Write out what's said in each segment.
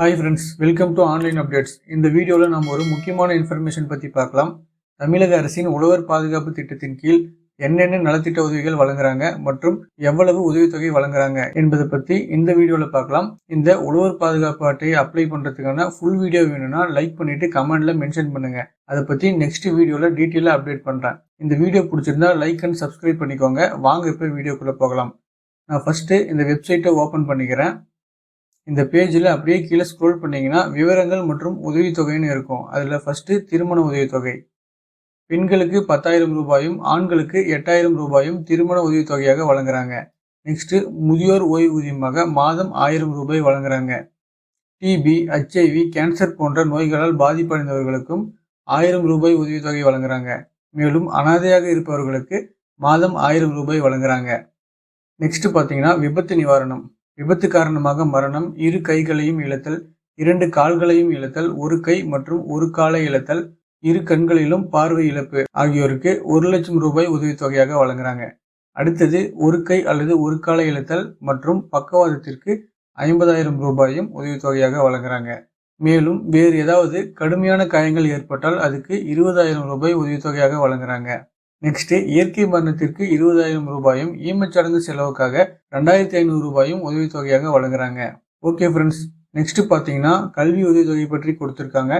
Hi friends, welcome to Online Updates. இந்த வீடியோவில் நாம் ஒரு முக்கியமான இன்ஃபர்மேஷன் பற்றி பார்க்கலாம். தமிழக அரசின் உழவர் பாதுகாப்பு திட்டத்தின் கீழ் என்னென்ன நலத்திட்ட உதவிகள் வழங்குறாங்க மற்றும் எவ்வளவு உதவித்தொகை வழங்குறாங்க என்பதை பற்றி இந்த வீடியோவில் பார்க்கலாம். இந்த உழவர் பாதுகாப்பு அட்டையை அப்ளை பண்ணுறதுக்கான ஃபுல் வீடியோ வேணும்னா லைக் பண்ணிட்டு கமெண்ட்ல மென்ஷன் பண்ணுங்க. அதை பற்றி நெக்ஸ்ட் வீடியோவில் டீட்டெயிலாக அப்டேட் பண்ணுறேன். இந்த வீடியோ பிடிச்சிருந்தா லைக் அண்ட் சப்ஸ்கிரைப் பண்ணிக்கோங்க. வாங்க இப்போ வீடியோக்குள்ளே போகலாம். நான் ஃபர்ஸ்ட்டு இந்த வெப்சைட்டை ஓப்பன் பண்ணிக்கிறேன். இந்த பேஜில் அப்படியே கீழே ஸ்க்ரோல் பண்ணிங்கன்னா விவரங்கள் மற்றும் உதவித்தொகைன்னு இருக்கும். அதில் ஃபஸ்ட்டு திருமண உதவித்தொகை. பெண்களுக்கு 10,000 ரூபாயும் ஆண்களுக்கு 8,000 ரூபாயும் திருமண உதவித்தொகையாக வழங்குறாங்க. நெக்ஸ்ட்டு முதியோர் ஓய்வூதியமாக மாதம் 1000 ரூபாய் வழங்குறாங்க. டிபி, HIV, கேன்சர் போன்ற நோய்களால் பாதிப்படைந்தவர்களுக்கும் 1000 ரூபாய் உதவித்தொகை வழங்குறாங்க. மேலும் அனாதையாக இருப்பவர்களுக்கு மாதம் 1000 ரூபாய் வழங்குறாங்க. நெக்ஸ்ட் பார்த்தீங்கன்னா விபத்து நிவாரணம். விபத்து காரணமாக மரணம், 2 கைகளையும் இழத்தல், 2 கால்களையும் இழத்தல், 1 கை மற்றும் 1 காலை இழத்தல், 2 கண்களிலும் பார்வை இழப்பு ஆகியோருக்கு 1 லட்சம் ரூபாய் உதவித்தொகையாக வழங்குறாங்க. அடுத்தது 1 கை அல்லது 1 காலை இழத்தல் மற்றும் பக்கவாதத்திற்கு 50,000 ரூபாயும் உதவித்தொகையாக வழங்குறாங்க. மேலும் வேறு ஏதாவது கடுமையான காயங்கள் ஏற்பட்டால் அதுக்கு 20,000 ரூபாய் உதவித்தொகையாக வழங்குறாங்க. நெக்ஸ்ட் இயற்கை மரணத்திற்கு 20,000 ரூபாயும் ஈமச்சடங்கு செலவுக்காக 2,500 ரூபாயும் உதவித்தொகையாக வழங்குறாங்க. ஓகே ஃப்ரெண்ட்ஸ், நெக்ஸ்ட் பார்த்தீங்கன்னா கல்வி உதவித்தொகை பற்றி கொடுத்துருக்காங்க.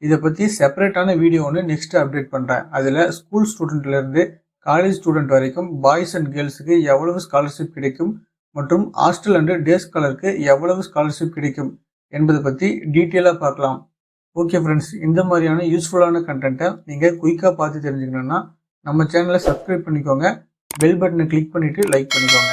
இதை பற்றி செப்பரேட்டான வீடியோ ஒன்று நெக்ஸ்ட் அப்டேட் பண்ணுறேன். அதில் ஸ்கூல் ஸ்டூடெண்ட்லேருந்து காலேஜ் ஸ்டூடெண்ட் வரைக்கும் பாய்ஸ் அண்ட் கேர்ள்ஸுக்கு எவ்வளவு ஸ்காலர்ஷிப் கிடைக்கும் மற்றும் ஹாஸ்டல் அண்டு டே ஸ்காலருக்கு எவ்வளவு ஸ்காலர்ஷிப் கிடைக்கும் என்பதை பற்றி டீட்டெயிலாக பார்க்கலாம். ஓகே ஃப்ரெண்ட்ஸ், இந்த மாதிரியான யூஸ்ஃபுல்லான கண்டென்ட்டை நீங்கள் குயிக்காக பார்த்து தெரிஞ்சுக்கணுன்னா நம்ம சேனலை சப்ஸ்கிரைப் பண்ணிக்கோங்க. பெல் பட்டனை கிளிக் பண்ணிவிட்டு லைக் பண்ணிக்கோங்க.